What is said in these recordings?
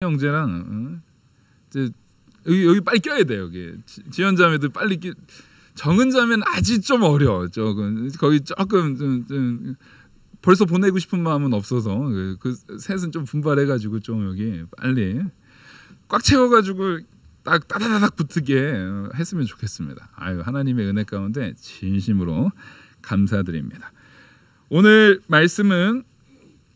형제랑 여기 빨리 껴야 돼요. 여기 지연자매들 빨리 정은자매는 아직 좀 어려. 조금 거기 조금 좀 벌써 보내고 싶은 마음은 없어서 그 셋은 좀 분발해가지고 좀 여기 빨리 꽉 채워가지고 딱 따다다닥 붙게 했으면 좋겠습니다. 아유, 하나님의 은혜 가운데 진심으로 감사드립니다. 오늘 말씀은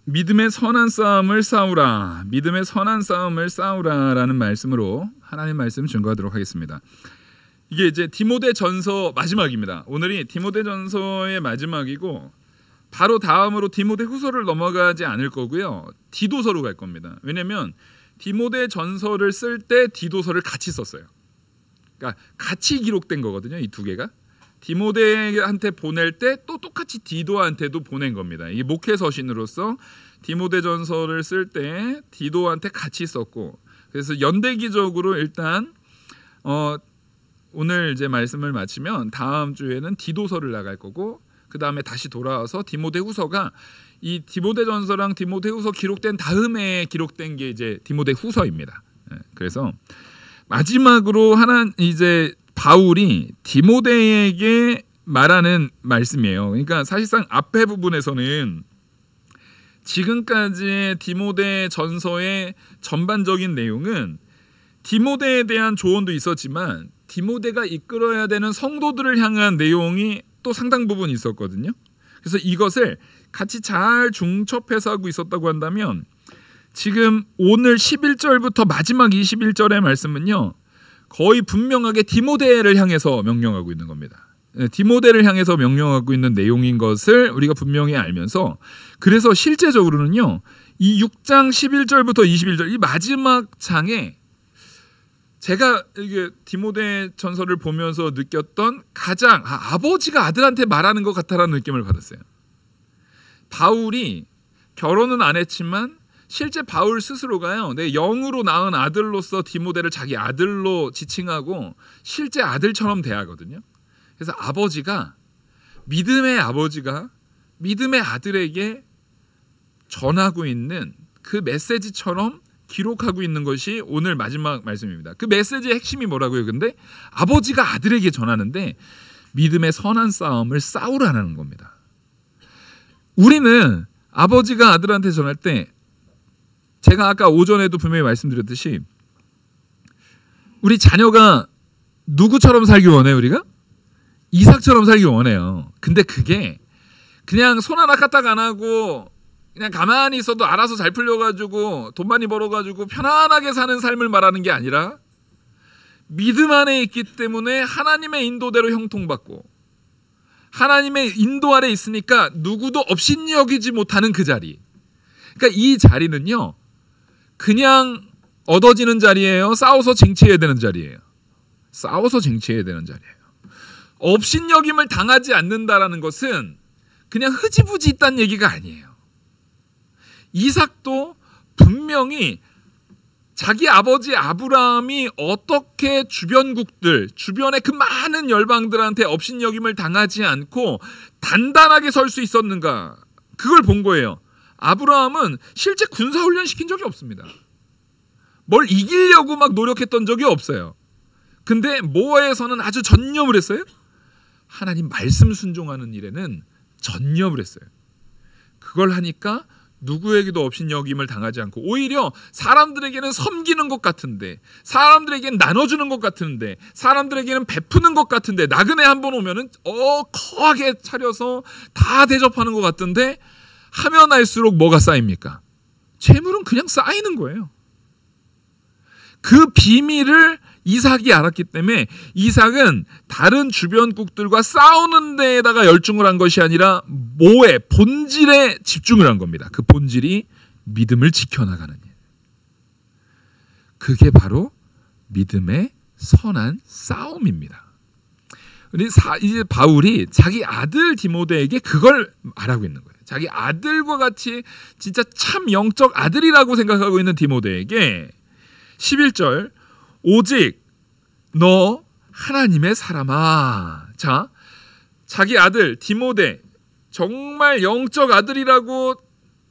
믿음의 선한 싸움을 싸우라, 믿음의 선한 싸움을 싸우라라는 말씀으로 하나님 말씀 증거하도록 하겠습니다. 이게 이제 디모데전서 마지막입니다. 오늘이 디모데전서의 마지막이고 바로 다음으로 디모데후서를 넘어가지 않을 거고요. 디도서로 갈 겁니다. 왜냐하면 디모데전서를 쓸 때 디도서를 같이 썼어요. 그러니까 같이 기록된 거거든요. 이 두 개가. 디모데한테 보낼 때 또 똑같이 디도한테도 보낸 겁니다. 이게 목회 서신으로서 디모데전서를 쓸 때 디도한테 같이 썼고, 그래서 연대기적으로 일단 오늘 이제 말씀을 마치면 다음 주에는 디도서를 나갈 거고, 그 다음에 다시 돌아와서 디모데후서가 이 디모데전서랑 디모데후서 기록된 다음에 기록된 게 이제 디모데후서입니다. 그래서 마지막으로 이제 바울이 디모데에게 말하는 말씀이에요. 그러니까 사실상 앞에 부분에서는 지금까지의 디모데 전서의 전반적인 내용은 디모데에 대한 조언도 있었지만 디모데가 이끌어야 되는 성도들을 향한 내용이 또 상당 부분 있었거든요. 그래서 이것을 같이 잘 중첩해서 하고 있었다고 한다면 지금 오늘 11절부터 마지막 21절의 말씀은요, 거의 분명하게 디모데를 향해서 명령하고 있는 겁니다. 디모데를 향해서 명령하고 있는 내용인 것을 우리가 분명히 알면서, 그래서 실제적으로는요, 이 6장 11절부터 21절 이 마지막 장에 제가 이게 디모데 전서를 보면서 느꼈던 가장 아버지가 아들한테 말하는 것 같다라는 느낌을 받았어요. 바울이 결혼은 안 했지만 실제 바울 스스로가요, 내 영으로 낳은 아들로서 디모데를 자기 아들로 지칭하고 실제 아들처럼 대하거든요. 그래서 믿음의 아버지가 믿음의 아들에게 전하고 있는 그 메시지처럼 기록하고 있는 것이 오늘 마지막 말씀입니다. 그 메시지의 핵심이 뭐라고요? 근데 아버지가 아들에게 전하는데 믿음의 선한 싸움을 싸우라는 겁니다. 우리는 아버지가 아들한테 전할 때, 제가 아까 오전에도 분명히 말씀드렸듯이 우리 자녀가 누구처럼 살기 원해요? 우리가? 이삭처럼 살기 원해요. 근데 그게 그냥 손 하나 까딱 안 하고 그냥 가만히 있어도 알아서 잘 풀려가지고 돈 많이 벌어가지고 편안하게 사는 삶을 말하는 게 아니라 믿음 안에 있기 때문에 하나님의 인도대로 형통받고 하나님의 인도 아래 있으니까 누구도 업신여기지 못하는 그 자리. 그러니까 이 자리는요, 그냥 얻어지는 자리예요? 싸워서 쟁취해야 되는 자리예요? 싸워서 쟁취해야 되는 자리예요. 업신여김을 당하지 않는다라는 것은 그냥 흐지부지 있다는 얘기가 아니에요. 이삭도 분명히 자기 아버지 아브라함이 어떻게 주변의 그 많은 열방들한테 업신여김을 당하지 않고 단단하게 설 수 있었는가, 그걸 본 거예요. 아브라함은 실제 군사훈련 시킨 적이 없습니다. 뭘 이기려고 막 노력했던 적이 없어요. 근데 뭐에서는 아주 전념을 했어요? 하나님 말씀 순종하는 일에는 전념을 했어요. 그걸 하니까 누구에게도 업신여김을 당하지 않고 오히려 사람들에게는 섬기는 것 같은데, 사람들에게는 나눠주는 것 같은데, 사람들에게는 베푸는 것 같은데, 나그네 한번 오면은 거하게 차려서 다 대접하는 것 같은데 하면 할수록 뭐가 쌓입니까? 재물은 그냥 쌓이는 거예요. 그 비밀을 이삭이 알았기 때문에 이삭은 다른 주변국들과 싸우는 데에다가 열중을 한 것이 아니라 본질에 집중을 한 겁니다. 그 본질이 믿음을 지켜나가는 일. 그게 바로 믿음의 선한 싸움입니다. 이제 바울이 자기 아들 디모데에게 그걸 말하고 있는 거예요. 자기 아들과 같이 진짜 참 영적 아들이라고 생각하고 있는 디모데에게 11절, 오직 너 하나님의 사람아. 자, 자기 아들 디모데, 정말 영적 아들이라고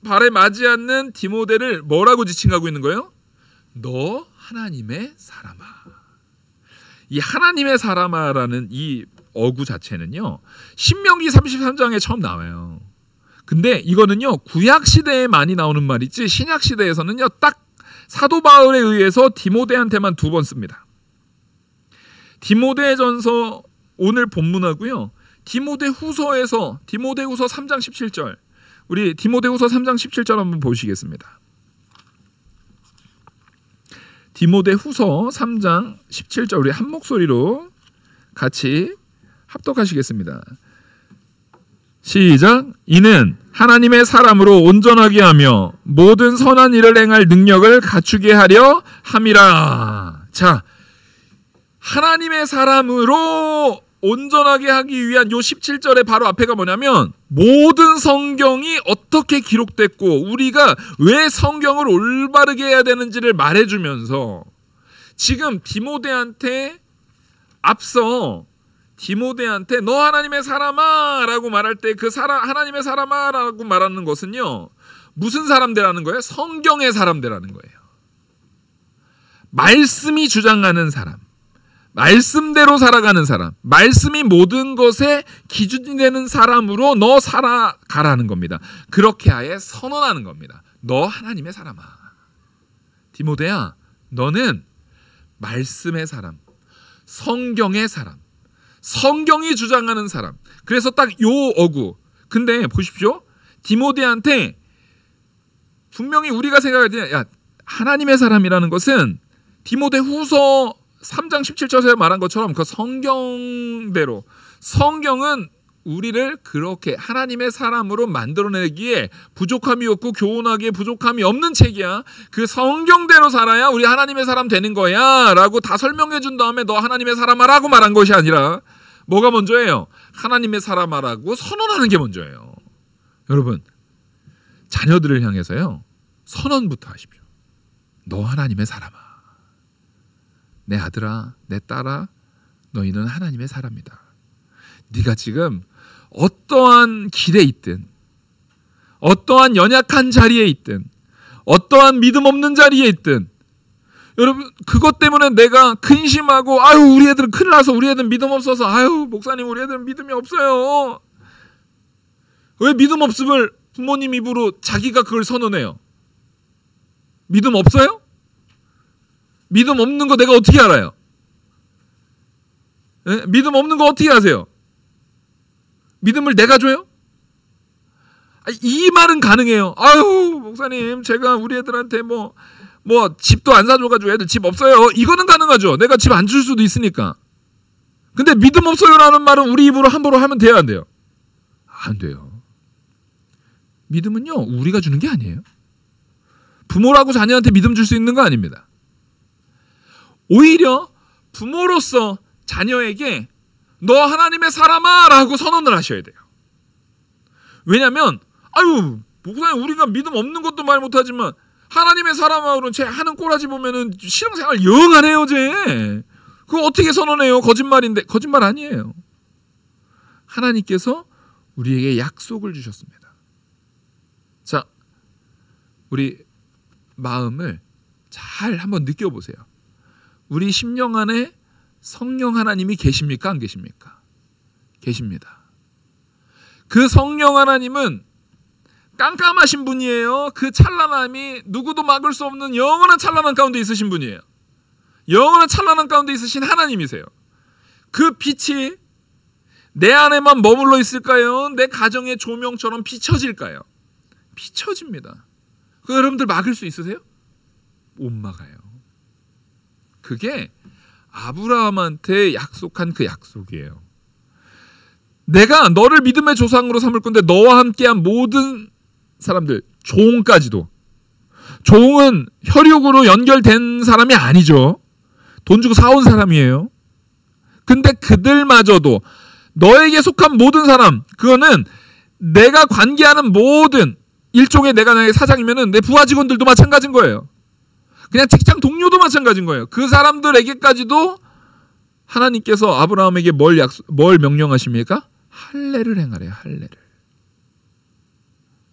발에 맞지 않는 디모데를 뭐라고 지칭하고 있는 거예요? 너 하나님의 사람아. 이 하나님의 사람아라는 이 어구 자체는요, 신명기 33장에 처음 나와요. 근데 이거는요, 구약 시대에 많이 나오는 말이지 신약 시대에서는요, 딱 사도 바울에 의해서 디모데한테만 2번 씁니다. 디모데전서 오늘 본문하고요, 디모데후서에서 디모데후서 3장 17절, 우리 디모데후서 3장 17절 한번 보시겠습니다. 디모데후서 3장 17절 우리 한 목소리로 같이 합독하시겠습니다. 시작. 이는 하나님의 사람으로 온전하게 하며 모든 선한 일을 행할 능력을 갖추게 하려 함이라. 자, 하나님의 사람으로 온전하게 하기 위한 요 17절의 바로 앞에가 뭐냐면, 모든 성경이 어떻게 기록됐고 우리가 왜 성경을 올바르게 해야 되는지를 말해주면서, 지금 디모데한테 앞서 디모데한테 너 하나님의 사람아 라고 말할 때 그 하나님의 사람아 라고 말하는 것은요, 무슨 사람들이라는 거예요? 성경의 사람들이라는 거예요. 말씀이 주장하는 사람, 말씀대로 살아가는 사람, 말씀이 모든 것에 기준이 되는 사람으로 너 살아가라는 겁니다. 그렇게 아예 선언하는 겁니다. 너 하나님의 사람아. 디모데야, 너는 말씀의 사람, 성경의 사람, 성경이 주장하는 사람. 그래서 딱 요 어구. 근데 보십시오, 디모데한테 분명히 우리가 생각할 때, 야, 하나님의 사람이라는 것은 디모데후서 3장 17절에 말한 것처럼 그 성경대로, 성경은 우리를 그렇게 하나님의 사람으로 만들어내기에 부족함이 없고 교훈하기에 부족함이 없는 책이야. 그 성경대로 살아야 우리 하나님의 사람 되는 거야 라고 다 설명해 준 다음에 너 하나님의 사람아라고 말한 것이 아니라 뭐가 먼저예요? 하나님의 사람아라고 선언하는 게 먼저예요. 여러분, 자녀들을 향해서요, 선언부터 하십시오. 너 하나님의 사람아. 내 아들아, 내 딸아, 너희는 하나님의 사람이다. 네가 지금 어떠한 길에 있든, 어떠한 연약한 자리에 있든, 어떠한 믿음 없는 자리에 있든, 여러분, 그것 때문에 내가 근심하고, 아유, 우리 애들은 큰일 나서, 우리 애들은 믿음 없어서, 아유, 목사님, 우리 애들은 믿음이 없어요. 왜 믿음 없음을 부모님 입으로 자기가 그걸 선언해요? 믿음 없어요? 믿음 없는 거 내가 어떻게 알아요? 네? 믿음 없는 거 어떻게 아세요? 믿음을 내가 줘요? 이 말은 가능해요. 아유, 목사님, 제가 우리 애들한테 뭐 집도 안 사줘가지고 애들 집 없어요. 이거는 가능하죠. 내가 집 안 줄 수도 있으니까. 근데 믿음 없어요라는 말은 우리 입으로 함부로 하면 돼요, 안 돼요? 안 돼요. 믿음은요, 우리가 주는 게 아니에요. 부모라고 자녀한테 믿음 줄 수 있는 거 아닙니다. 오히려 부모로서 자녀에게 너 하나님의 사람아 라고 선언을 하셔야 돼요. 왜냐하면 아유, 목사님, 우리가 믿음 없는 것도 말 못하지만 하나님의 사람아로는 쟤 하는 꼬라지 보면은 신앙생활 영 안 해요, 쟤. 그거 어떻게 선언해요? 거짓말인데. 거짓말 아니에요. 하나님께서 우리에게 약속을 주셨습니다. 자, 우리 마음을 잘 한번 느껴보세요. 우리 심령 안에 성령 하나님이 계십니까? 안 계십니까? 계십니다. 그 성령 하나님은 깜깜하신 분이에요. 그 찬란함이 누구도 막을 수 없는 영원한 찬란함 가운데 있으신 분이에요. 영원한 찬란함 가운데 있으신 하나님이세요. 그 빛이 내 안에만 머물러 있을까요? 내 가정의 조명처럼 비춰질까요? 비춰집니다. 그 여러분들 막을 수 있으세요? 못 막아요. 그게 아브라함한테 약속한 그 약속이에요. 내가 너를 믿음의 조상으로 삼을 건데 너와 함께한 모든 사람들, 종까지도. 종은 혈육으로 연결된 사람이 아니죠. 돈 주고 사온 사람이에요. 근데 그들마저도 너에게 속한 모든 사람, 그거는 내가 관계하는 모든, 일종의 내가 나의 사장이면은 내 부하 직원들도 마찬가지인 거예요. 그냥 직장 동료도 마찬가지인 거예요. 그 사람들에게까지도 하나님께서 아브라함에게 뭘 명령하십니까? 할례를 행하래요. 할례를.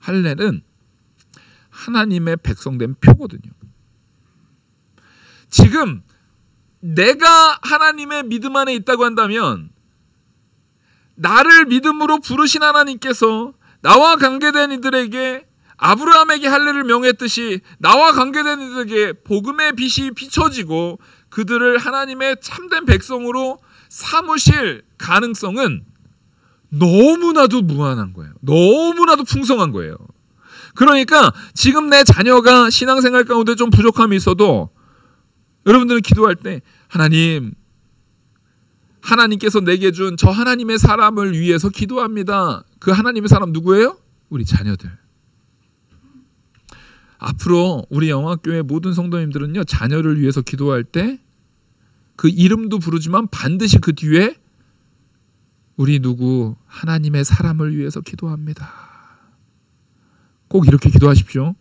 할례는 하나님의 백성된 표거든요. 지금 내가 하나님의 믿음 안에 있다고 한다면 나를 믿음으로 부르신 하나님께서 나와 관계된 이들에게 아브라함에게 할례를 명했듯이 나와 관계된 이들에게 복음의 빛이 비춰지고 그들을 하나님의 참된 백성으로 삼으실 가능성은 너무나도 무한한 거예요. 너무나도 풍성한 거예요. 그러니까 지금 내 자녀가 신앙생활 가운데 좀 부족함이 있어도 여러분들은 기도할 때 하나님께서 내게 준 저 하나님의 사람을 위해서 기도합니다. 그 하나님의 사람 누구예요? 우리 자녀들. 앞으로 우리 영화교회 모든 성도님들은요, 자녀를 위해서 기도할 때 그 이름도 부르지만 반드시 그 뒤에 우리 누구 하나님의 사람을 위해서 기도합니다. 꼭 이렇게 기도하십시오.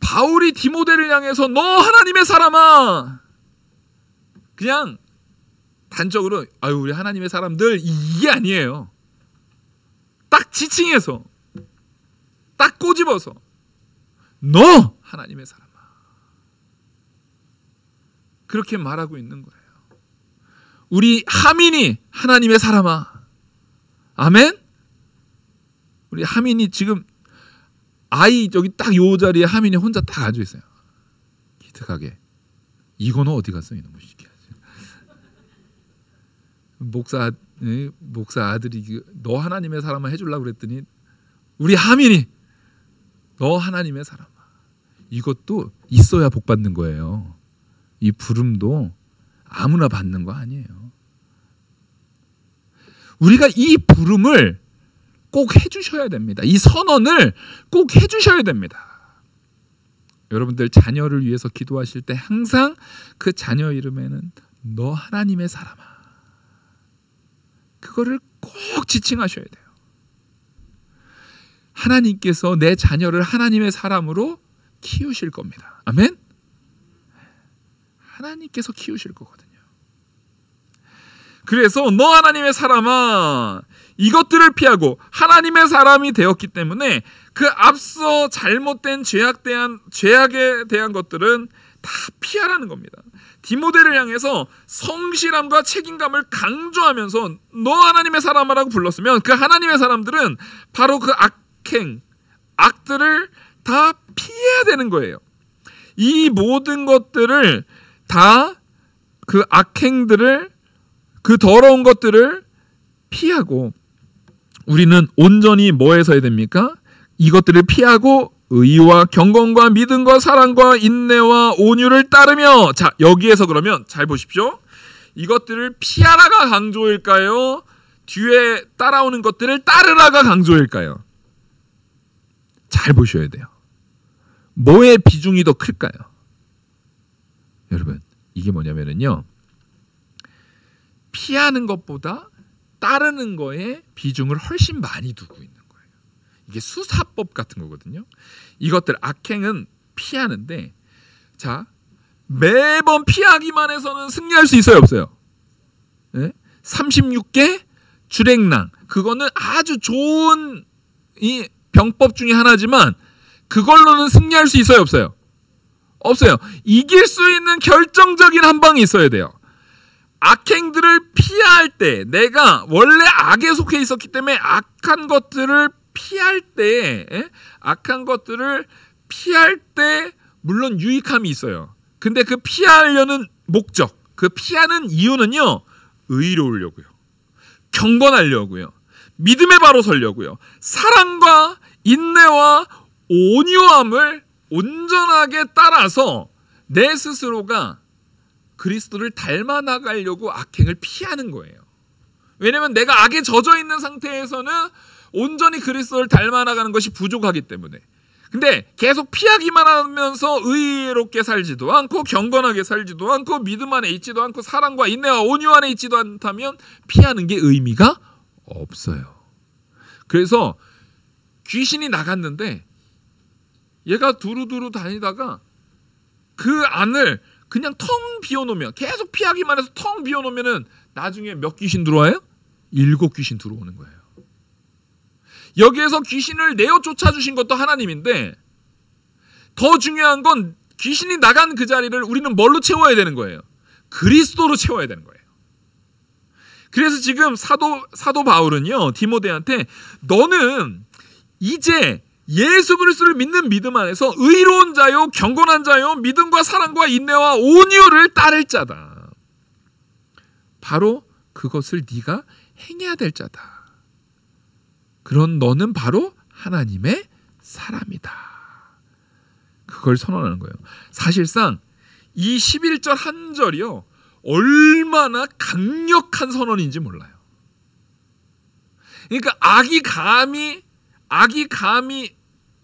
바울이 디모데를 향해서 너 하나님의 사람아, 그냥 단적으로 아유 우리 하나님의 사람들 이게 아니에요. 딱 지칭해서 딱 꼬집어서 너 하나님의 사람아, 그렇게 말하고 있는 거예요. 우리 하민이 하나님의 사람아. 아멘. 우리 하민이 지금 아이 여기 딱 요 자리에 하민이 혼자 딱 앉아 있어요. 기특하게. 이거는 어디 갔어 이놈의 새끼야. 목사 아들이 너 하나님의 사람아 해주려고 그랬더니 우리 하민이 너 하나님의 사람아. 이것도 있어야 복 받는 거예요. 이 부름도 아무나 받는 거 아니에요. 우리가 이 부름을 꼭 해주셔야 됩니다. 이 선언을 꼭 해주셔야 됩니다. 여러분들 자녀를 위해서 기도하실 때 항상 그 자녀 이름에는 너 하나님의 사람아, 그거를 꼭 지칭하셔야 돼요. 하나님께서 내 자녀를 하나님의 사람으로 키우실 겁니다. 아멘? 하나님께서 키우실 거거든요. 그래서 너 하나님의 사람아, 이것들을 피하고 하나님의 사람이 되었기 때문에 그 앞서 잘못된 죄악에 대한 것들은 다 피하라는 겁니다. 디모데를 향해서 성실함과 책임감을 강조하면서 너 하나님의 사람아라고 불렀으면 그 하나님의 사람들은 바로 그 악들을 다 피해야 되는 거예요. 이 모든 것들을 다 그 악행들을, 그 더러운 것들을 피하고 우리는 온전히 뭐에 서야 됩니까? 이것들을 피하고 의와 경건과 믿음과 사랑과 인내와 온유를 따르며, 자 여기에서 그러면 잘 보십시오. 이것들을 피하라가 강조일까요? 뒤에 따라오는 것들을 따르라가 강조일까요? 잘 보셔야 돼요. 뭐의 비중이 더 클까요? 여러분 이게 뭐냐면요, 피하는 것보다 따르는 거에 비중을 훨씬 많이 두고 있는 거예요. 이게 수사법 같은 거거든요. 이것들 악행은 피하는데, 자 매번 피하기만 해서는 승리할 수 있어요, 없어요? 네? 36개 주랭랑, 그거는 아주 좋은 이 병법 중에 하나지만 그걸로는 승리할 수 있어요, 없어요? 없어요. 이길 수 있는 결정적인 한 방이 있어야 돼요. 악행들을 피할 때, 내가 원래 악에 속해 있었기 때문에 악한 것들을 피할 때, 물론 유익함이 있어요. 근데 그 피하려는 목적, 그 피하는 이유는요, 의로우려고요, 경건하려고요, 믿음에 바로 서려고요, 사랑과 인내와 온유함을 온전하게 따라서 내 스스로가 그리스도를 닮아 나가려고 악행을 피하는 거예요. 왜냐하면 내가 악에 젖어 있는 상태에서는 온전히 그리스도를 닮아 나가는 것이 부족하기 때문에. 근데 계속 피하기만 하면서 의롭게 살지도 않고 경건하게 살지도 않고 믿음 안에 있지도 않고 사랑과 인내와 온유 안에 있지도 않다면 피하는 게 의미가 없어요. 그래서 귀신이 나갔는데 얘가 두루두루 다니다가 그 안을 그냥 텅 비워놓으면, 계속 피하기만 해서 텅 비워놓으면은 나중에 몇 귀신 들어와요? 7 귀신 들어오는 거예요. 여기에서 귀신을 내어 쫓아주신 것도 하나님인데 더 중요한 건 귀신이 나간 그 자리를 우리는 뭘로 채워야 되는 거예요? 그리스도로 채워야 되는 거예요. 그래서 지금 사도 바울은요, 디모데한테 너는 이제 예수 그리스도를 믿는 믿음 안에서 의로운 자요, 경건한 자요, 믿음과 사랑과 인내와 온유를 따를 자다. 바로 그것을 네가 행해야 될 자다. 그런 너는 바로 하나님의 사람이다. 그걸 선언하는 거예요. 사실상 이 11절 한 절이요, 얼마나 강력한 선언인지 몰라요. 그러니까 악이 감히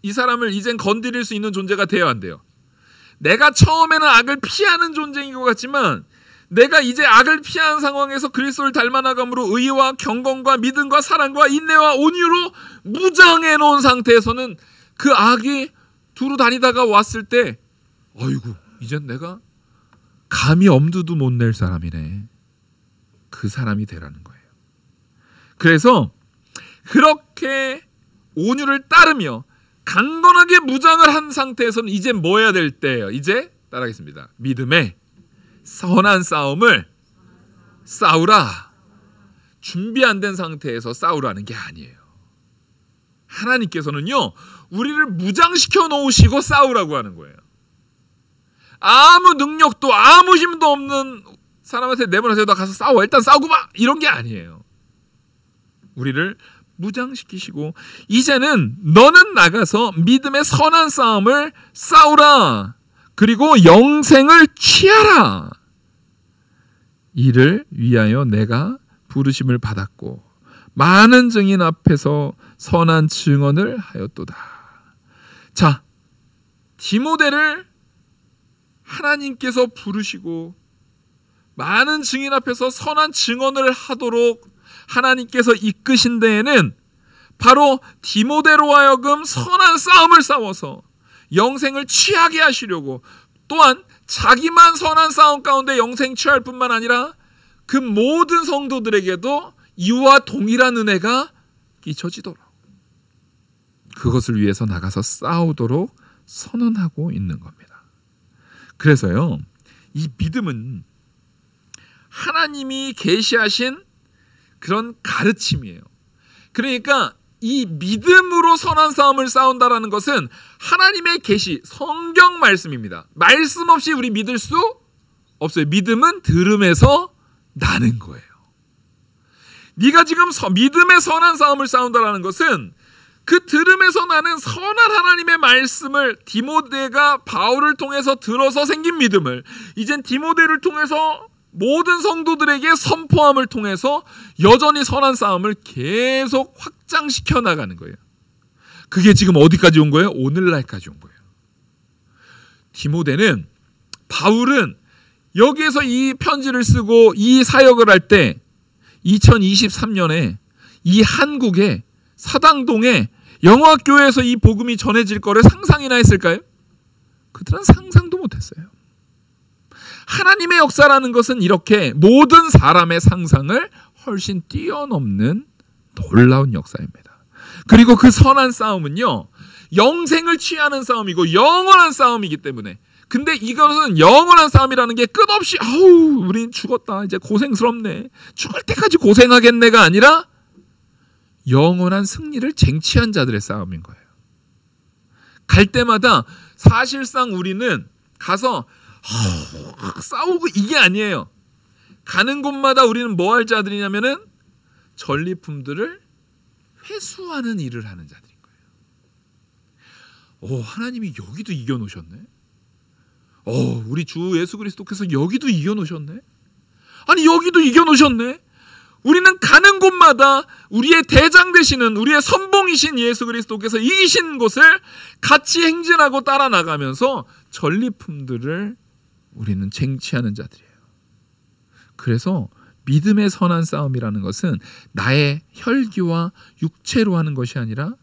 이 사람을 이젠 건드릴 수 있는 존재가 되어야 한대요. 내가 처음에는 악을 피하는 존재인 것 같지만 내가 이제 악을 피하는 상황에서 그리스도를 닮아나감으로 의와 경건과 믿음과 사랑과 인내와 온유로 무장해 놓은 상태에서는 그 악이 두루 다니다가 왔을 때 어이구, 이젠 내가 감히 엄두도 못 낼 사람이네. 그 사람이 되라는 거예요. 그래서 그렇게 온유를 따르며 강건하게 무장을 한 상태에서는 이제 뭐 해야 될 때예요? 이제 따라하겠습니다. 믿음의 선한 싸움을 싸우라. 준비 안 된 상태에서 싸우라는 게 아니에요. 하나님께서는요, 우리를 무장시켜 놓으시고 싸우라고 하는 거예요. 아무 능력도 아무 힘도 없는 사람한테 내보내서 너 가서 싸워, 일단 싸우고 봐, 이런 게 아니에요. 우리를 무장시키시고 이제는 너는 나가서 믿음의 선한 싸움을 싸우라. 그리고 영생을 취하라. 이를 위하여 내가 부르심을 받았고 많은 증인 앞에서 선한 증언을 하였도다. 자, 디모데를 하나님께서 부르시고 많은 증인 앞에서 선한 증언을 하도록 하나님께서 이끄신 데에는 바로 디모데로 하여금 선한 싸움을 싸워서 영생을 취하게 하시려고, 또한 자기만 선한 싸움 가운데 영생 취할 뿐만 아니라 그 모든 성도들에게도 이와 동일한 은혜가 끼쳐지도록, 그것을 위해서 나가서 싸우도록 선언하고 있는 겁니다. 그래서요, 이 믿음은 하나님이 계시하신 그런 가르침이에요. 그러니까 이 믿음으로 선한 싸움을 싸운다라는 것은 하나님의 계시, 성경 말씀입니다. 말씀 없이 우리 믿을 수 없어요. 믿음은 들음에서 나는 거예요. 네가 지금 믿음의 선한 싸움을 싸운다라는 것은 그 들음에서 나는 선한 하나님의 말씀을 디모데가 바울을 통해서 들어서 생긴 믿음을 이젠 디모데를 통해서 모든 성도들에게 선포함을 통해서 여전히 선한 싸움을 계속 확장시켜 나가는 거예요. 그게 지금 어디까지 온 거예요? 오늘날까지 온 거예요. 디모데는, 바울은 여기에서 이 편지를 쓰고 이 사역을 할 때 2023년에 이 한국의 사당동에 영화교회에서 이 복음이 전해질 거를 상상이나 했을까요? 그들은 상상도 못했어요. 하나님의 역사라는 것은 이렇게 모든 사람의 상상을 훨씬 뛰어넘는 놀라운 역사입니다. 그리고 그 선한 싸움은요, 영생을 취하는 싸움이고 영원한 싸움이기 때문에, 근데 이것은 영원한 싸움이라는 게 끝없이 아우 우린 죽었다, 이제 고생스럽네, 죽을 때까지 고생하겠네가 아니라 영원한 승리를 쟁취한 자들의 싸움인 거예요. 갈 때마다 사실상 우리는 가서 싸우고 이게 아니에요. 가는 곳마다 우리는 뭐 할 자들이냐면은 전리품들을 회수하는 일을 하는 자들인 거예요. 하나님이 여기도 이겨놓으셨네. 우리 주 예수 그리스도께서 여기도 이겨놓으셨네. 아니 여기도 이겨놓으셨네. 우리는 가는 곳마다 우리의 대장 되시는, 우리의 선봉이신 예수 그리스도께서 이기신 곳을 같이 행진하고 따라 나가면서 전리품들을 우리는 쟁취하는 자들이에요. 그래서 믿음의 선한 싸움이라는 것은 나의 혈기와 육체로 하는 것이 아니라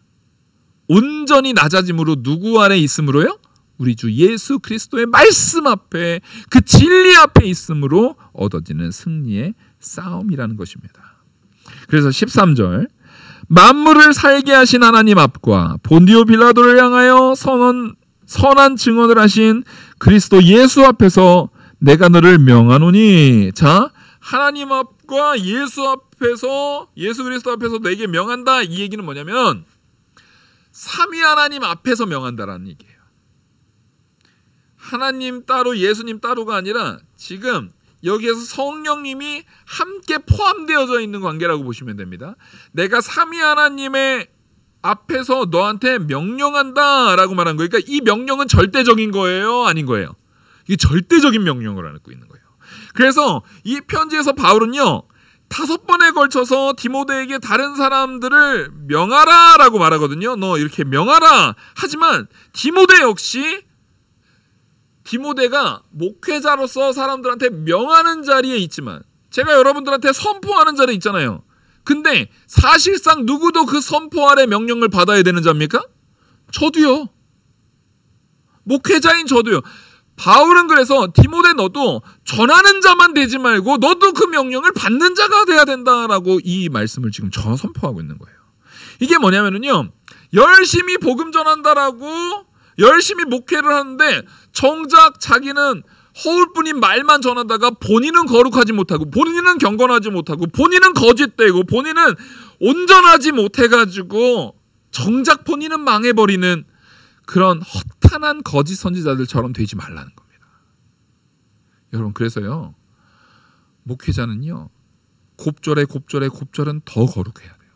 온전히 낮아짐으로 누구 아래 있음으로요? 우리 주 예수 그리스도의 말씀 앞에, 그 진리 앞에 있음으로 얻어지는 승리의 싸움이라는 것입니다. 그래서 13절, 만물을 살게 하신 하나님 앞과 본디오 빌라도를 향하여 선한 증언을 하신 그리스도 예수 앞에서 내가 너를 명하노니. 자, 하나님 앞과 예수 앞에서, 예수 그리스도 앞에서 내게 명한다. 이 얘기는 뭐냐면 삼위 하나님 앞에서 명한다라는 얘기예요. 하나님 따로 예수님 따로가 아니라 지금 여기에서 성령님이 함께 포함되어져 있는 관계라고 보시면 됩니다. 내가 삼위 하나님의 앞에서 너한테 명령한다 라고 말한 거예요. 그러니까 이 명령은 절대적인 거예요? 아닌 거예요? 이게 절대적인 명령을 안고 있는 거예요. 그래서 이 편지에서 바울은요 5번에 걸쳐서 디모데에게 다른 사람들을 명하라 라고 말하거든요. 너 이렇게 명하라. 하지만 디모데 역시 디모데가 목회자로서 사람들한테 명하는 자리에 있지만 제가 여러분들한테 선포하는 자리에 있잖아요. 근데 사실상 누구도 그 선포 아래 명령을 받아야 되는 자입니까? 저도요. 목회자인 저도요. 바울은 그래서 디모데 너도 전하는 자만 되지 말고 너도 그 명령을 받는 자가 돼야 된다라고 이 말씀을 지금 선포하고 있는 거예요. 이게 뭐냐면요. 열심히 복음 전한다라고 열심히 목회를 하는데 정작 자기는 허울뿐인 말만 전하다가 본인은 거룩하지 못하고 본인은 경건하지 못하고 본인은 거짓되고 본인은 온전하지 못해가지고 정작 본인은 망해버리는 그런 허탄한 거짓 선지자들처럼 되지 말라는 겁니다. 여러분 그래서요 목회자는요 곱절은 더 거룩해야 돼요.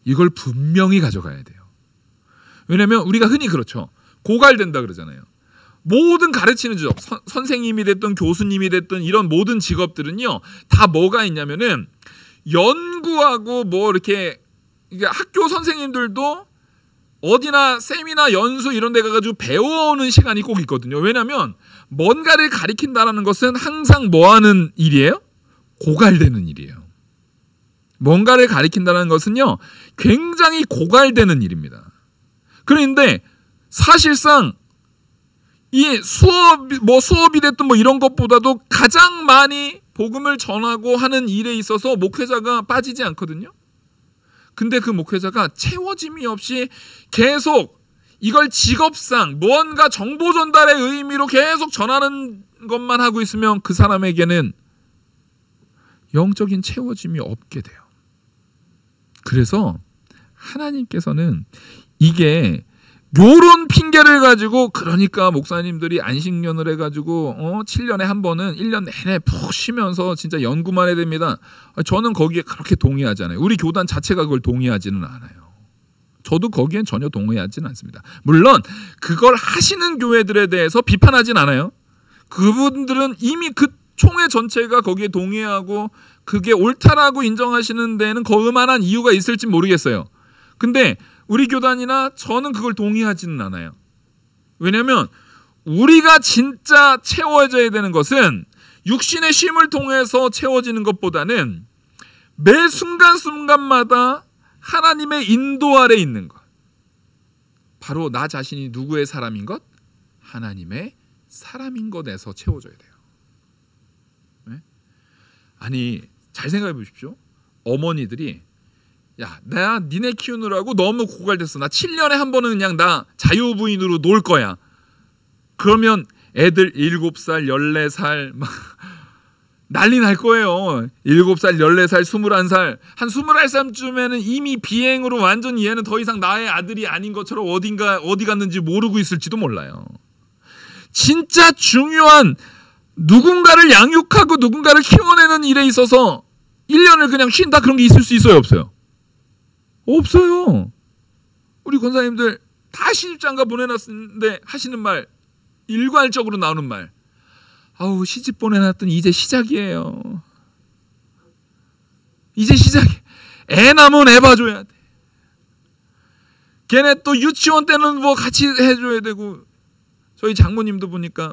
이걸 분명히 가져가야 돼요. 왜냐하면 우리가 흔히 그렇죠. 고갈된다 그러잖아요. 모든 가르치는 직업, 선생님이 됐든 교수님이 됐든 이런 모든 직업들은요 다 뭐가 있냐면은 연구하고 뭐 이렇게 학교 선생님들도 어디나 세미나 연수 이런 데 가가지고 배워오는 시간이 꼭 있거든요. 왜냐하면 뭔가를 가르친다는 것은 항상 뭐 하는 일이에요? 고갈되는 일이에요. 뭔가를 가르친다는 것은요 굉장히 고갈되는 일입니다. 그런데 사실상 이 수업이 됐든 뭐 이런 것보다도 가장 많이 복음을 전하고 하는 일에 있어서 목회자가 빠지지 않거든요. 근데 그 목회자가 채워짐이 없이 계속 이걸 직업상 무언가 정보 전달의 의미로 계속 전하는 것만 하고 있으면 그 사람에게는 영적인 채워짐이 없게 돼요. 그래서 하나님께서는 이게 요런 핑계를 가지고 그러니까 목사님들이 안식년을 해가지고 7년에 한 번은 1년 내내 푹 쉬면서 진짜 연구만 해야 됩니다. 저는 거기에 그렇게 동의하지 않아요. 우리 교단 자체가 그걸 동의하지는 않아요. 저도 거기엔 전혀 동의하지는 않습니다. 물론 그걸 하시는 교회들에 대해서 비판하진 않아요. 그분들은 이미 그 총회 전체가 거기에 동의하고 그게 옳다라고 인정하시는 데는 그만한 이유가 있을지 모르겠어요. 근데 우리 교단이나 저는 그걸 동의하지는 않아요. 왜냐하면 우리가 진짜 채워져야 되는 것은 육신의 쉼을 통해서 채워지는 것보다는 매 순간순간마다 하나님의 인도 아래 있는 것. 바로 나 자신이 누구의 사람인 것? 하나님의 사람인 것에서 채워져야 돼요. 네? 아니 잘 생각해 보십시오. 어머니들이 야, 내가 니네 키우느라고 너무 고갈됐어. 나 7년에 한 번은 그냥 나 자유부인으로 놀 거야. 그러면 애들 7살, 14살 막 난리 날 거예요. 7살, 14살, 21살. 한 21살쯤에는 이미 비행으로 완전히 얘는 더 이상 나의 아들이 아닌 것처럼 어디 갔는지 모르고 있을지도 몰라요. 진짜 중요한 누군가를 양육하고 누군가를 키워내는 일에 있어서 1년을 그냥 쉰다 그런 게 있을 수 있어요? 없어요? 없어요. 우리 권사님들 다 시집장가 보내놨는데 하시는 말 일괄적으로 나오는 말 아우 시집 보내놨더니 이제 시작이에요. 이제 시작이에요. 애 낳으면 애 봐줘야 돼. 걔네 또 유치원 때는 뭐 같이 해줘야 되고 저희 장모님도 보니까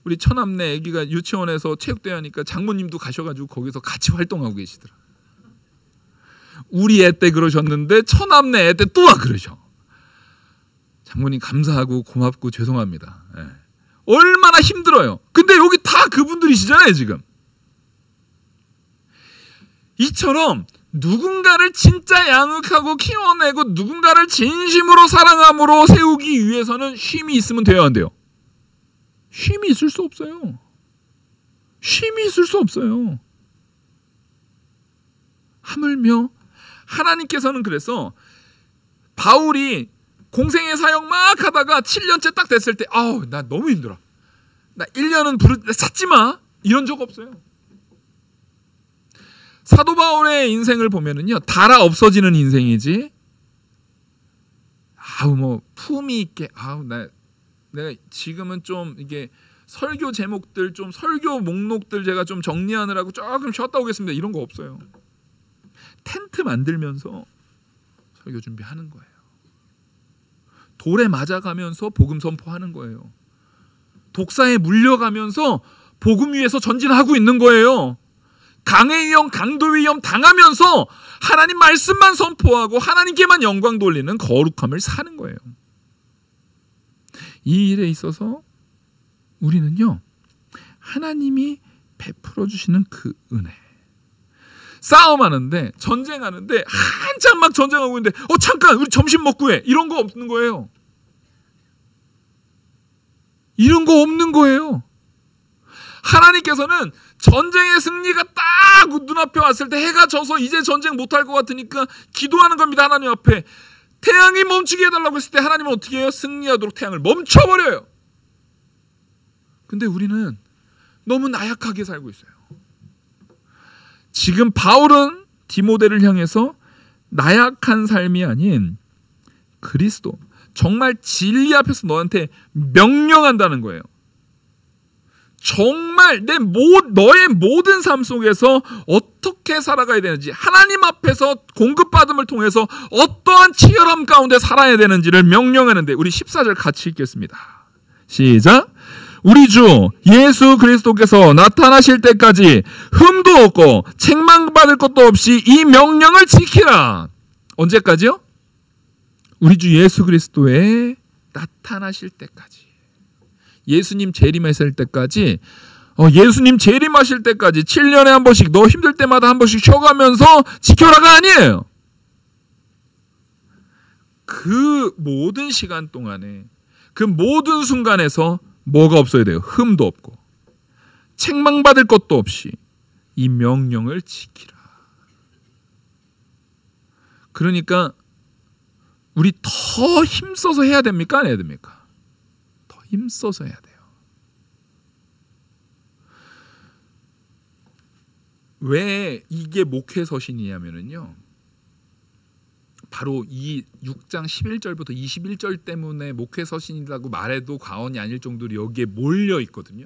우리 처남네 애기가 유치원에서 체육대회 하니까 장모님도 가셔가지고 거기서 같이 활동하고 계시더라. 우리 애 때 그러셨는데 처남네 애 때 또 와 그러셔. 장모님 감사하고 고맙고 죄송합니다. 예. 얼마나 힘들어요. 근데 여기 다 그분들이시잖아요 지금. 이처럼 누군가를 진짜 양육하고 키워내고 누군가를 진심으로 사랑함으로 세우기 위해서는 쉼이 있으면 돼야 한대요. 쉼이 있을 수 없어요. 쉼이 있을 수 없어요. 하물며 하나님께서는 그래서 바울이 공생의 사역 막 하다가 7년째 딱 됐을 때 아우 나 너무 힘들어. 나 1년은 찾지 마. 이런 적 없어요. 사도 바울의 인생을 보면은요. 달아 없어지는 인생이지. 아우 뭐 품위 있게 아우 내가 지금은 좀 이게 설교 제목들 좀 설교 목록들 제가 좀 정리하느라고 조금 쉬었다 오겠습니다. 이런 거 없어요. 텐트 만들면서 설교 준비하는 거예요. 돌에 맞아가면서 복음 선포하는 거예요. 독사에 물려가면서 복음 위에서 전진하고 있는 거예요. 강의 위험, 강도 위험 당하면서 하나님 말씀만 선포하고 하나님께만 영광 돌리는 거룩함을 사는 거예요. 이 일에 있어서 우리는요, 하나님이 베풀어 주시는 그 은혜. 싸움하는데, 전쟁하는데 한참 막 전쟁하고 있는데 잠깐 우리 점심 먹고 해. 이런 거 없는 거예요. 이런 거 없는 거예요. 하나님께서는 전쟁의 승리가 딱 눈앞에 왔을 때 해가 져서 이제 전쟁 못할 것 같으니까 기도하는 겁니다. 하나님 앞에. 태양이 멈추게 해달라고 했을 때 하나님은 어떻게 해요? 승리하도록 태양을 멈춰버려요. 근데 우리는 너무 나약하게 살고 있어요. 지금 바울은 디모데를 향해서 나약한 삶이 아닌 그리스도, 정말 진리 앞에서 너한테 명령한다는 거예요. 정말 너의 모든 삶 속에서 어떻게 살아가야 되는지, 하나님 앞에서 공급받음을 통해서 어떠한 치열함 가운데 살아야 되는지를 명령하는데, 우리 14절 같이 읽겠습니다. 시작. 우리 주 예수 그리스도께서 나타나실 때까지 흠도 없고 책망받을 것도 없이 이 명령을 지키라. 언제까지요? 우리 주 예수 그리스도의 나타나실 때까지. 예수님 재림하실 때까지, 예수님 재림하실 때까지 7년에 한 번씩 너 힘들 때마다 한 번씩 쉬어가면서 지켜라가 아니에요. 그 모든 시간 동안에, 그 모든 순간에서 뭐가 없어야 돼요? 흠도 없고 책망받을 것도 없이 이 명령을 지키라. 그러니까 우리 더 힘써서 해야 됩니까? 안 해야 됩니까? 더 힘써서 해야 돼요. 왜 이게 목회서신이냐면요, 바로 이 6장 11절부터 21절 때문에 목회서신이라고 말해도 과언이 아닐 정도로 여기에 몰려 있거든요.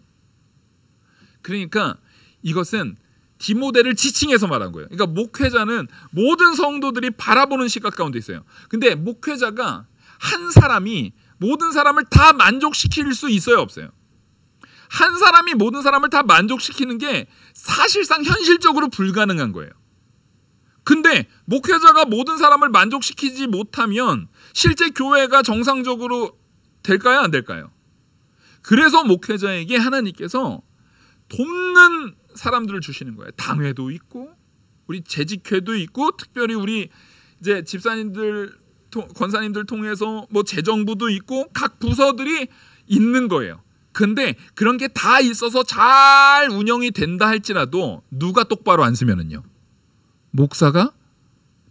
그러니까 이것은 디모데를 지칭해서 말한 거예요. 그러니까 목회자는 모든 성도들이 바라보는 시각 가운데 있어요. 근데 목회자가 한 사람이 모든 사람을 다 만족시킬 수 있어요, 없어요? 한 사람이 모든 사람을 다 만족시키는 게 사실상 현실적으로 불가능한 거예요. 근데 목회자가 모든 사람을 만족시키지 못하면 실제 교회가 정상적으로 될까요? 안 될까요? 그래서 목회자에게 하나님께서 돕는 사람들을 주시는 거예요. 당회도 있고 우리 재직회도 있고, 특별히 우리 이제 집사님들, 권사님들 통해서 뭐 재정부도 있고 각 부서들이 있는 거예요. 근데 그런 게 다 있어서 잘 운영이 된다 할지라도 누가 똑바로 안 서면은요, 목사가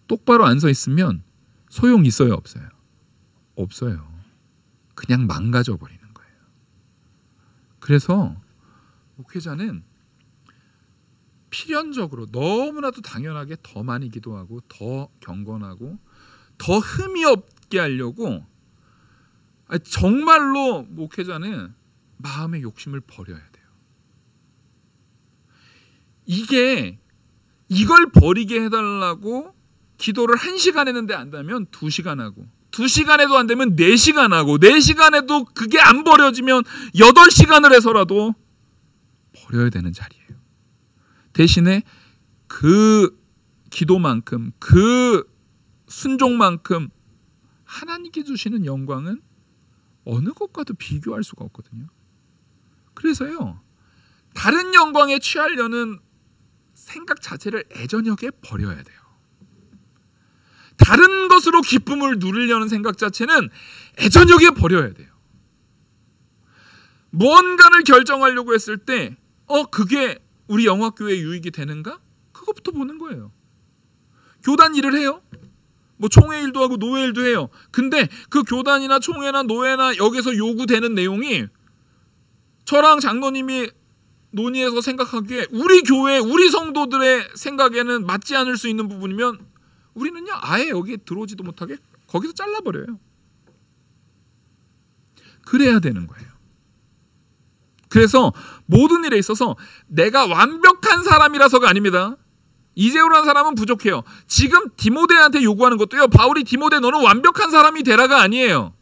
똑바로 안 서 있으면 소용 있어요, 없어요? 없어요. 그냥 망가져 버리는 거예요. 그래서 목회자는 필연적으로 너무나도 당연하게 더 많이 기도하고 더 경건하고 더 흠이 없게 하려고, 정말로 목회자는 마음의 욕심을 버려야 돼요. 이걸 버리게 해달라고 기도를 1시간 했는데 안 되면 2시간 하고, 2시간 해도 안 되면 4시간 하고, 4시간 해도 그게 안 버려지면 8시간을 해서라도 버려야 되는 자리예요. 대신에 그 기도만큼, 그 순종만큼 하나님께 주시는 영광은 어느 것과도 비교할 수가 없거든요. 그래서요, 다른 영광에 취하려는 생각 자체를 애저녁에 버려야 돼요. 다른 것으로 기쁨을 누리려는 생각 자체는 애저녁에 버려야 돼요. 무언가를 결정하려고 했을 때 그게 우리 영화교회 유익이 되는가? 그것부터 보는 거예요. 교단 일을 해요. 뭐 총회 일도 하고 노회 일도 해요. 근데 그 교단이나 총회나 노회나 여기서 요구되는 내용이 저랑 장로님이 논의해서 생각하기에 우리 교회, 우리 성도들의 생각에는 맞지 않을 수 있는 부분이면 우리는요 아예 여기에 들어오지도 못하게 거기서 잘라버려요. 그래야 되는 거예요. 그래서 모든 일에 있어서 내가 완벽한 사람이라서가 아닙니다. 이재호라는 사람은 부족해요. 지금 디모데한테 요구하는 것도요, 바울이 디모데 너는 완벽한 사람이 되라가 아니에요.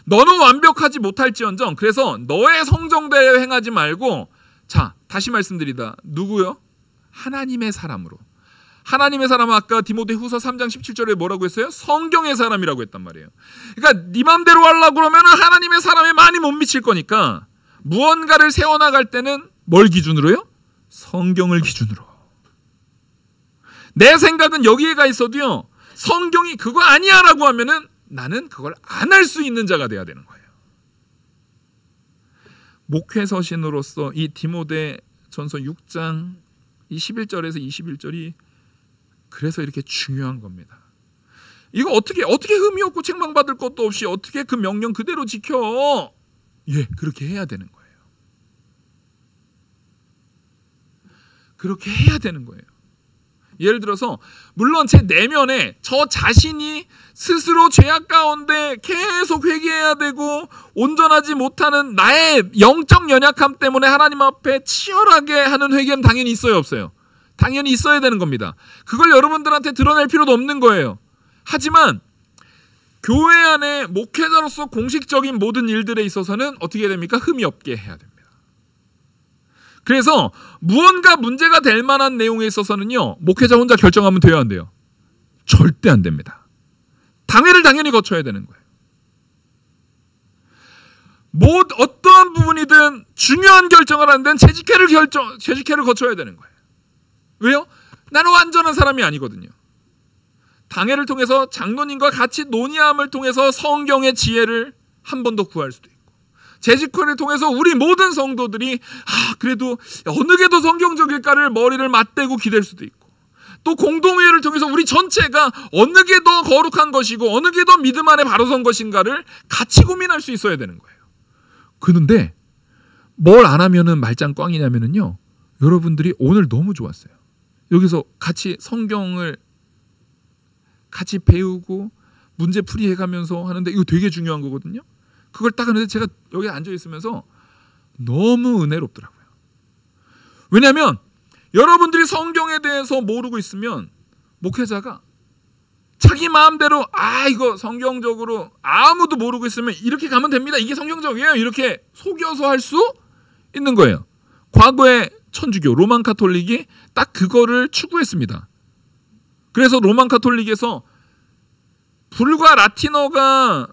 너는 완벽하지 못할지언정 그래서 너의 성정대로 행하지 말고, 자 다시 말씀드리다, 누구요? 하나님의 사람으로. 하나님의 사람은 아까 디모데 후서 3장 17절에 뭐라고 했어요? 성경의 사람이라고 했단 말이에요. 그러니까 네 맘대로 하려고 그러면 하나님의 사람에 많이 못 미칠 거니까 무언가를 세워나갈 때는 뭘 기준으로요? 성경을 기준으로. 내 생각은 여기에 가 있어도요, 성경이 그거 아니야 라고 하면은 나는 그걸 안 할 수 있는 자가 돼야 되는 거예요. 목회서신으로서 이 디모데 전서 6장 11절에서 21절이 그래서 이렇게 중요한 겁니다. 이거 어떻게 흠이 없고 책망받을 것도 없이 어떻게 그 명령 그대로 지켜? 예, 그렇게 해야 되는 거예요. 그렇게 해야 되는 거예요. 예를 들어서 물론 제 내면에 저 자신이 스스로 죄악 가운데 계속 회개해야 되고 온전하지 못하는 나의 영적 연약함 때문에 하나님 앞에 치열하게 하는 회개는 당연히 있어요, 없어요? 당연히 있어야 되는 겁니다. 그걸 여러분들한테 드러낼 필요도 없는 거예요. 하지만 교회 안에 목회자로서 공식적인 모든 일들에 있어서는 어떻게 됩니까? 흠이 없게 해야 됩니다. 그래서 무언가 문제가 될 만한 내용에 있어서는요, 목회자 혼자 결정하면 돼요, 안 돼요? 절대 안 됩니다. 당회를 당연히 거쳐야 되는 거예요. 어떠한 부분이든 중요한 결정을 하는 데는 재직회를 거쳐야 되는 거예요. 왜요? 나는 완전한 사람이 아니거든요. 당회를 통해서 장로님과 같이 논의함을 통해서 성경의 지혜를 한 번 더 구할 수도 있고, 재직회를 통해서 우리 모든 성도들이 그래도 어느 게 더 성경적일까를 머리를 맞대고 기댈 수도 있고, 또 공동회의를 통해서 우리 전체가 어느 게 더 거룩한 것이고 어느 게 더 믿음 안에 바로 선 것인가를 같이 고민할 수 있어야 되는 거예요. 그런데 뭘 안 하면은 말짱 꽝이냐면은요, 여러분들이 오늘 너무 좋았어요. 여기서 같이 성경을 같이 배우고 문제 풀이해 가면서 하는데 이거 되게 중요한 거거든요. 그걸 딱 하는데 제가 여기 앉아 있으면서 너무 은혜롭더라고요. 왜냐하면 여러분들이 성경에 대해서 모르고 있으면 목회자가 자기 마음대로 이거 성경적으로 아무도 모르고 있으면 이렇게 가면 됩니다, 이게 성경적이에요, 이렇게 속여서 할 수 있는 거예요. 과거에 천주교 로만 카톨릭이 딱 그거를 추구했습니다. 그래서 로만 카톨릭에서 불과 라틴어가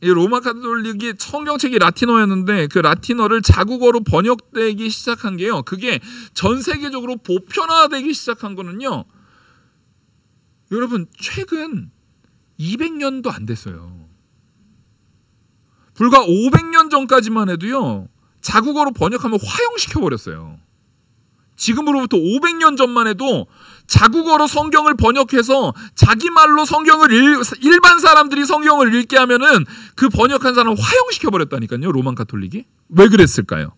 이 로마 카톨릭이 성경책이 라틴어였는데 그 라틴어를 자국어로 번역되기 시작한 게요, 그게 전 세계적으로 보편화되기 시작한 거는요, 여러분 최근 200년도 안 됐어요. 불과 500년 전까지만 해도요, 자국어로 번역하면 화형시켜버렸어요. 지금으로부터 500년 전만 해도 자국어로 성경을 번역해서 자기 말로 성경을 일반 사람들이 성경을 읽게 하면은 그 번역한 사람을 화형시켜버렸다니까요, 로만 카톨릭이. 왜 그랬을까요?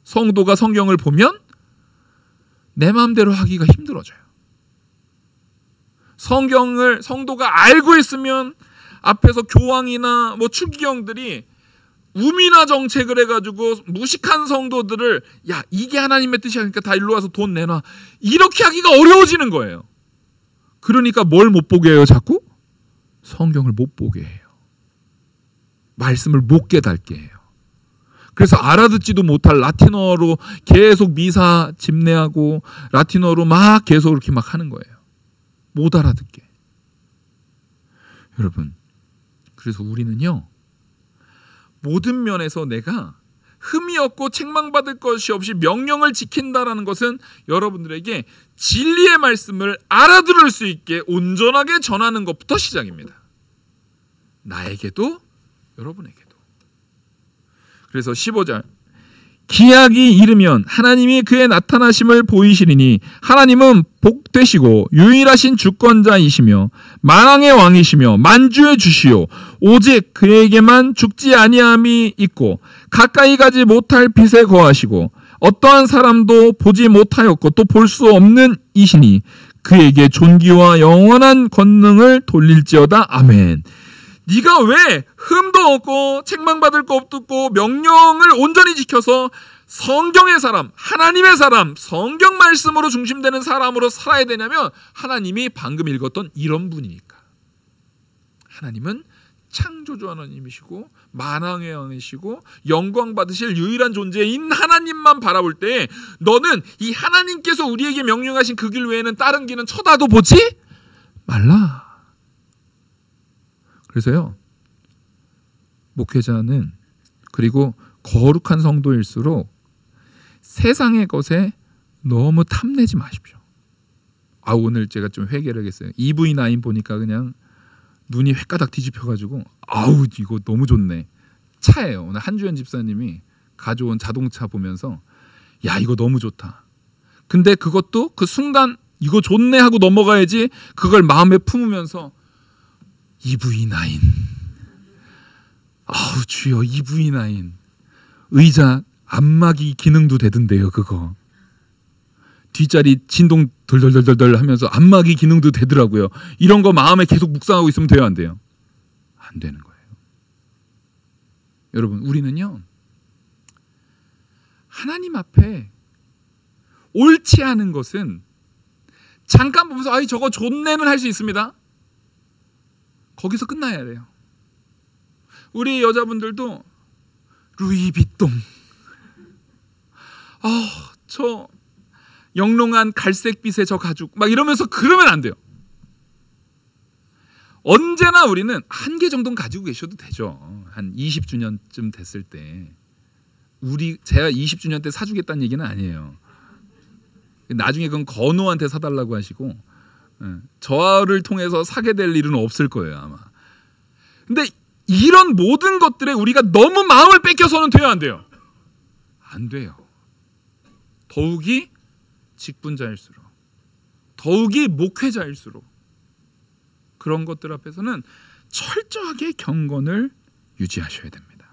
성도가 성경을 보면 내 마음대로 하기가 힘들어져요. 성경을 성도가 알고 있으면 앞에서 교황이나 추기경들이 우미나 정책을 해가지고 무식한 성도들을 이게 하나님의 뜻이야, 그러니까 다 일로 와서 돈 내놔, 이렇게 하기가 어려워지는 거예요. 그러니까 뭘 못 보게 해요? 자꾸 성경을 못 보게 해요. 말씀을 못 깨닫게 해요. 그래서 알아듣지도 못할 라틴어로 계속 미사 집례하고 라틴어로 막 계속 이렇게 막 하는 거예요. 못 알아듣게. 여러분, 그래서 우리는요, 모든 면에서 내가 흠이 없고 책망받을 것이 없이 명령을 지킨다라는 것은 여러분들에게 진리의 말씀을 알아들을 수 있게 온전하게 전하는 것부터 시작입니다. 나에게도 여러분에게도. 그래서 15절, 기약이 이르면 하나님이 그의 나타나심을 보이시리니 하나님은 복되시고 유일하신 주권자이시며 만왕의 왕이시며 만주의 주시요 오직 그에게만 죽지 아니함이 있고 가까이 가지 못할 빛에 거하시고 어떠한 사람도 보지 못하였고 또 볼 수 없는 이시니 그에게 존귀와 영원한 권능을 돌릴지어다. 아멘. 네가 왜 흠도 없고 책망받을 거 없고 명령을 온전히 지켜서 성경의 사람, 하나님의 사람, 성경 말씀으로 중심되는 사람으로 살아야 되냐면 하나님이 방금 읽었던 이런 분이니까. 하나님은 창조주 하나님이시고 만왕의 왕이시고 영광 받으실 유일한 존재인 하나님만 바라볼 때 너는 이 하나님께서 우리에게 명령하신 그 길 외에는 다른 길은 쳐다도 보지 말라. 그래서요, 목회자는 그리고 거룩한 성도일수록 세상의 것에 너무 탐내지 마십시오. 오늘 제가 좀 회개를 하겠어요. EV9 보니까 그냥 눈이 횟가닥 뒤집혀가지고 아우 이거 너무 좋네. 차예요. 오늘 한주연 집사님이 가져온 자동차 보면서 야 이거 너무 좋다. 근데 그것도 그 순간 이거 좋네 하고 넘어가야지 그걸 마음에 품으면서 EV9 아우 주여 EV9 의자 안마기 기능도 되던데요. 그거 뒷자리 진동 덜덜덜덜 하면서 안마기 기능도 되더라고요. 이런 거 마음에 계속 묵상하고 있으면 돼요, 안 돼요? 안 되는 거예요. 여러분, 우리는요 하나님 앞에 옳지 않은 것은 잠깐 보면서 아이 저거 좋네는 할 수 있습니다. 거기서 끝나야 돼요. 우리 여자분들도 루이비통 저 영롱한 갈색빛의 저 가죽 막 이러면서 그러면 안 돼요. 언제나 우리는 한 개 정도는 가지고 계셔도 되죠. 한 20주년쯤 됐을 때 제가 20주년 때 사주겠다는 얘기는 아니에요. 나중에 그건 건우한테 사달라고 하시고 저를 통해서 사게 될 일은 없을 거예요 아마. 근데 이런 모든 것들에 우리가 너무 마음을 뺏겨서는 돼요, 안 돼요? 안 돼요. 더욱이 직분자일수록, 더욱이 목회자일수록 그런 것들 앞에서는 철저하게 경건을 유지하셔야 됩니다.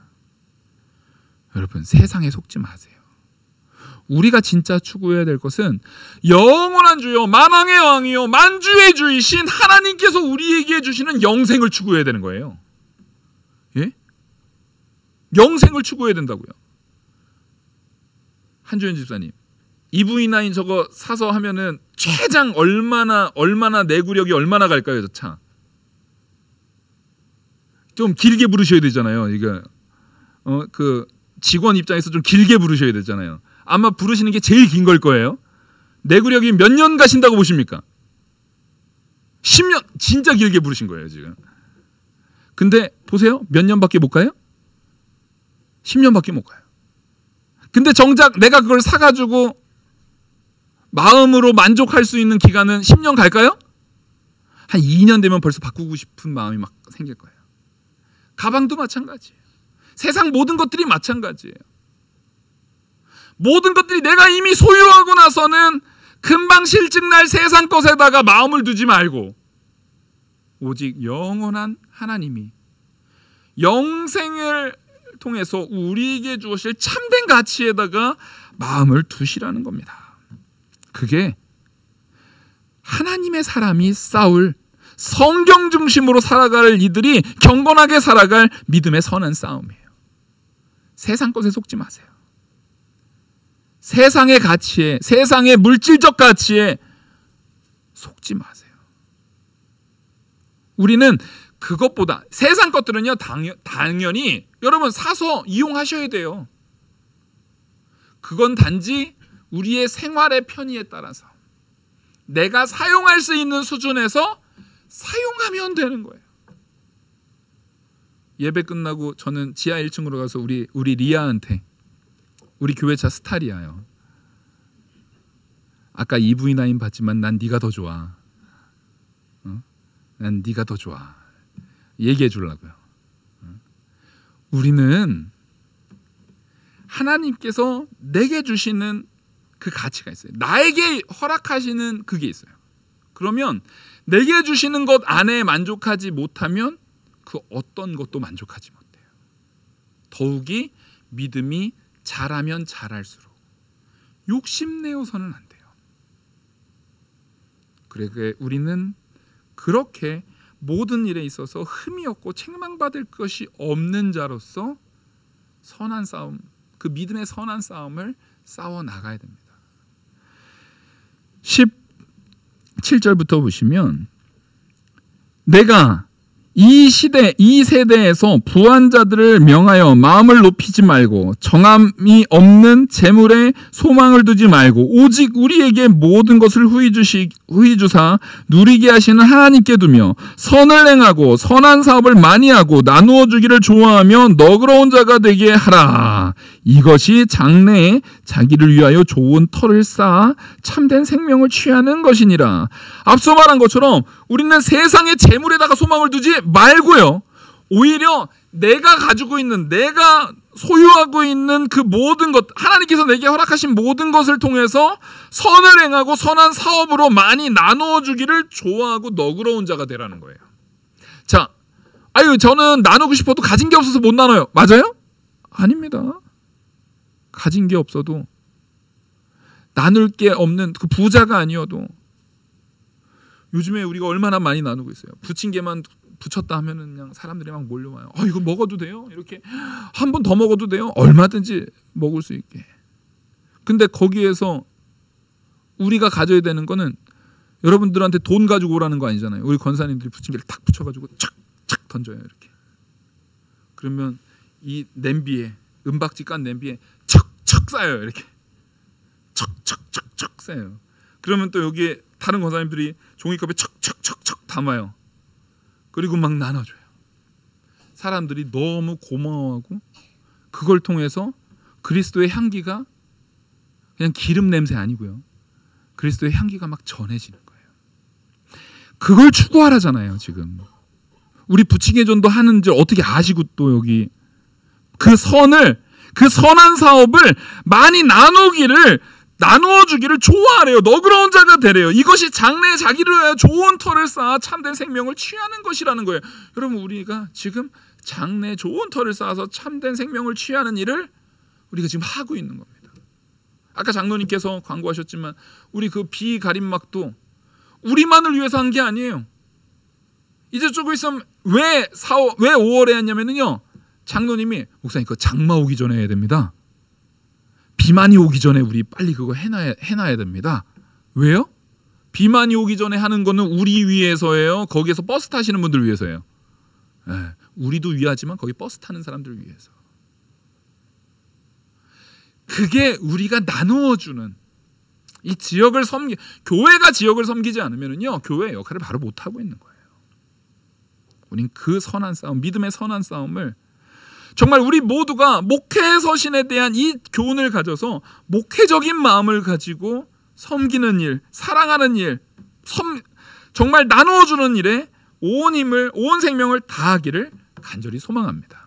여러분, 세상에 속지 마세요. 우리가 진짜 추구해야 될 것은 영원한 주요 만왕의 왕이요 만주의 주이신 하나님께서 우리에게 주시는 영생을 추구해야 되는 거예요. 예? 영생을 추구해야 된다고요. 한주연 집사님, EV9 저거 사서 하면은 최장 얼마나 내구력이 얼마나 갈까요, 저 차? 좀 길게 부르셔야 되잖아요. 이거 그 직원 입장에서 좀 길게 부르셔야 되잖아요. 아마 부르시는 게 제일 긴 걸 거예요. 내구력이 몇 년 가신다고 보십니까? 10년 진짜 길게 부르신 거예요 지금. 근데 보세요, 몇 년밖에 못 가요? 10년밖에 못 가요. 근데 정작 내가 그걸 사가지고 마음으로 만족할 수 있는 기간은 10년 갈까요? 한 2년 되면 벌써 바꾸고 싶은 마음이 막 생길 거예요. 가방도 마찬가지예요. 세상 모든 것들이 마찬가지예요. 모든 것들이 내가 이미 소유하고 나서는 금방 실증날 세상 것에다가 마음을 두지 말고 오직 영원한 하나님이 영생을 통해서 우리에게 주실 참된 가치에다가 마음을 두시라는 겁니다. 그게 하나님의 사람이 싸울 성경 중심으로 살아갈 이들이 경건하게 살아갈 믿음의 선한 싸움이에요. 세상 것에 속지 마세요. 세상의 가치에, 세상의 물질적 가치에 속지 마세요. 우리는 그것보다 세상 것들은요 당연히 여러분 사서 이용하셔야 돼요. 그건 단지 우리의 생활의 편의에 따라서 내가 사용할 수 있는 수준에서 사용하면 되는 거예요. 예배 끝나고 저는 지하 1층으로 가서 우리 리아한테 우리 교회차 스타일이에요. 아까 EV9 봤지만 난 네가 더 좋아. 난 네가 더 좋아. 얘기해 주려고요. 우리는 하나님께서 내게 주시는 그 가치가 있어요. 나에게 허락하시는 그게 있어요. 그러면 내게 주시는 것 안에 만족하지 못하면 그 어떤 것도 만족하지 못해요. 더욱이 믿음이 자라면 자랄수록 욕심내어서는 안 돼요. 그래 우리는 그렇게 모든 일에 있어서 흠이 없고 책망받을 것이 없는 자로서 선한 싸움, 그 믿음의 선한 싸움을 싸워 나가야 됩니다. 17절부터 보시면 내가 이 세대에서 부한 자들을 명하여 마음을 높이지 말고 정함이 없는 재물에 소망을 두지 말고 오직 우리에게 모든 것을 후히 주사 누리게 하시는 하나님께 두며 선을 행하고 선한 사업을 많이 하고 나누어 주기를 좋아하며 너그러운 자가 되게 하라. 이것이 장래에 자기를 위하여 좋은 터를 쌓아 참된 생명을 취하는 것이니라. 앞서 말한 것처럼 우리는 세상의 재물에다가 소망을 두지 말고요. 오히려 내가 가지고 있는, 내가 소유하고 있는 그 모든 것, 하나님께서 내게 허락하신 모든 것을 통해서 선을 행하고 선한 사업으로 많이 나누어 주기를 좋아하고 너그러운 자가 되라는 거예요. 자, 저는 나누고 싶어도 가진 게 없어서 못 나눠요. 맞아요? 아닙니다. 가진 게 없어도, 나눌 게 없는 그 부자가 아니어도, 요즘에 우리가 얼마나 많이 나누고 있어요. 부친 게만 붙였다 하면은 그냥 사람들이 막 몰려와요. 이거 먹어도 돼요? 이렇게 한 번 더 먹어도 돼요? 얼마든지 먹을 수 있게. 근데 거기에서 우리가 가져야 되는 거는 여러분들한테 돈 가지고 오라는 거 아니잖아요. 우리 권사님들이 부침개를 탁 붙여가지고 착착 던져요. 이렇게. 그러면 이 냄비에, 은박지 깐 냄비에 척척 쌓여요. 이렇게 척척척척 쌓여요. 그러면 또 여기에 다른 권사님들이 종이컵에 척척척척 담아요. 그리고 막 나눠줘요. 사람들이 너무 고마워하고 그걸 통해서 그리스도의 향기가 그냥 기름 냄새 아니고요. 그리스도의 향기가 막 전해지는 거예요. 그걸 추구하라잖아요. 지금 우리 부침개전도 하는지 어떻게 아시고 또 여기 그 선한 사업을 많이 나누어 주기를 좋아하래요. 너그러운 자가 되래요. 이것이 장래에 자기를 위하여 좋은 터를 쌓아 참된 생명을 취하는 것이라는 거예요. 여러분, 우리가 지금 장래에 좋은 터를 쌓아서 참된 생명을 취하는 일을 우리가 지금 하고 있는 겁니다. 아까 장로님께서 광고하셨지만 우리 그 비가림막도 우리만을 위해서 한 게 아니에요. 이제 조금 있으면 왜 5월에 했냐면요, 장로님이 목사님 그 장마 오기 전에 해야 됩니다. 비만이 오기 전에 우리 빨리 그거 해놔야 됩니다. 왜요? 비만이 오기 전에 하는 거는 우리 위해서예요? 거기에서 버스 타시는 분들 위해서예요? 우리도 위하지만 거기 버스 타는 사람들 위해서. 그게 우리가 나누어주는 이 지역을 교회가 지역을 섬기지 않으면요, 교회의 역할을 바로 못하고 있는 거예요. 우린 그 선한 싸움, 믿음의 선한 싸움을 정말 우리 모두가 목회 서신에 대한 이 교훈을 가져서 목회적인 마음을 가지고 섬기는 일, 사랑하는 일, 정말 나누어주는 일에 온 힘을, 온 생명을 다하기를 간절히 소망합니다.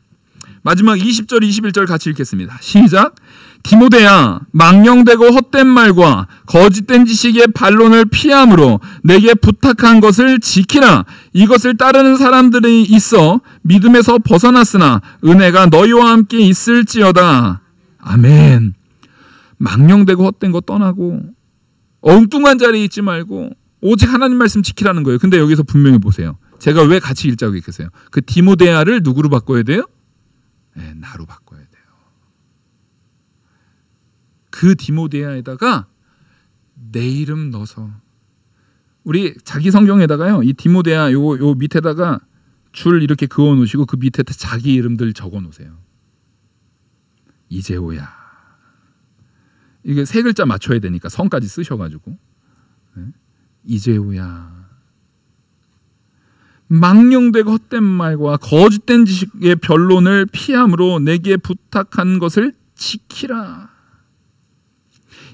마지막 20절, 21절 같이 읽겠습니다. 시작. 디모데야, 망령되고 헛된 말과 거짓된 지식의 반론을 피함으로 내게 부탁한 것을 지키라. 이것을 따르는 사람들이 있어 믿음에서 벗어났으나 은혜가 너희와 함께 있을지어다. 아멘. 망령되고 헛된 거 떠나고 엉뚱한 자리에 있지 말고 오직 하나님 말씀 지키라는 거예요. 근데 여기서 분명히 보세요. 제가 왜 같이 읽자고 했겠어요? 그 디모데야를 누구로 바꿔야 돼요? 나로 바꿔야 돼요. 그 디모데야에다가 내 이름 넣어서, 우리 자기 성경에다가요, 이 디모데야 요 밑에다가 줄 이렇게 그어 놓으시고 그 밑에 자기 이름들 적어 놓으세요. 이재호야. 이게 세 글자 맞춰야 되니까 성까지 쓰셔가지고, 이재호야. 망령되고 헛된 말과 거짓된 지식의 변론을 피함으로 내게 부탁한 것을 지키라.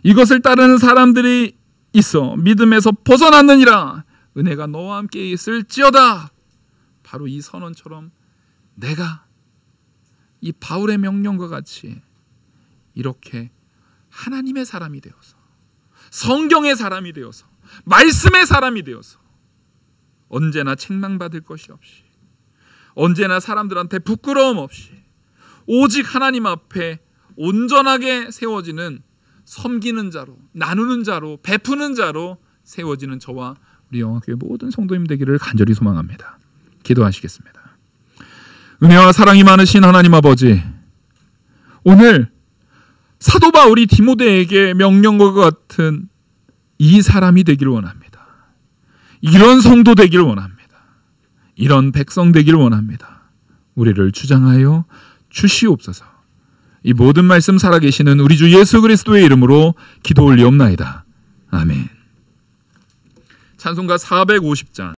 이것을 따르는 사람들이 있어 믿음에서 벗어났느니라. 은혜가 너와 함께 있을지어다. 바로 이 선언처럼 내가 이 바울의 명령과 같이 이렇게 하나님의 사람이 되어서, 성경의 사람이 되어서, 말씀의 사람이 되어서 언제나 책망받을 것이 없이, 언제나 사람들한테 부끄러움 없이 오직 하나님 앞에 온전하게 세워지는 섬기는 자로, 나누는 자로, 베푸는 자로 세워지는 저와 우리 영화교회 모든 성도님 되기를 간절히 소망합니다. 기도하시겠습니다. 은혜와 사랑이 많으신 하나님 아버지, 오늘 사도 바울이 디모데에게 명령과 같은 이 사람이 되기를 원합니다. 이런 성도 되기를 원합니다. 이런 백성 되기를 원합니다. 우리를 주장하여 주시옵소서. 이 모든 말씀 살아계시는 우리 주 예수 그리스도의 이름으로 기도 올리옵나이다. 아멘. 찬송가 450장